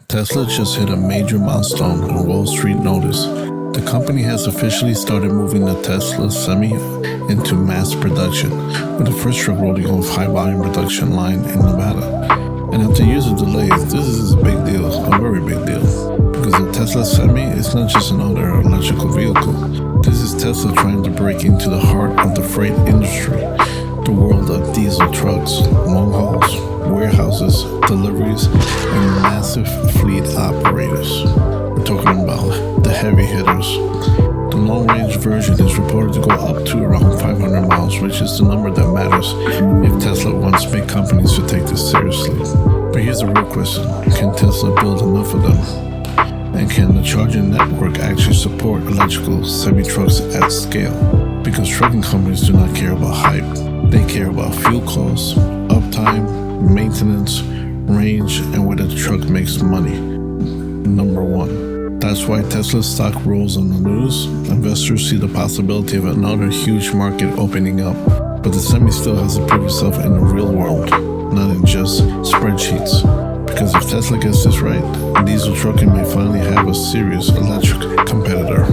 Tesla just hit a major milestone on Wall Street notice. The company has officially started moving the Tesla Semi into mass production, with the first truck rolling off high-volume production line in Nevada. And after years of delays, this is a big deal, a very big deal, because the Tesla Semi is not just another electrical vehicle. This is Tesla trying to break into the heart of the freight industry, the world of diesel trucks, long hauls, warehouses, deliveries, and massive fleet operators. We're talking about the heavy hitters. The long-range version is reported to go up to around 500 miles, which is the number that matters if Tesla wants big companies to take this seriously. But here's the real question: can Tesla build enough of them? And can the charging network actually support electrical semi-trucks at scale? Because trucking companies do not care about hype. They care about fuel costs, uptime, maintenance, range, and whether the truck makes money. Number one. That's why Tesla's stock rolls on the news. Investors see the possibility of another huge market opening up. But the Semi still has to prove itself in the real world, not in just spreadsheets. Because if Tesla gets this right, diesel trucking may finally have a serious electric competitor.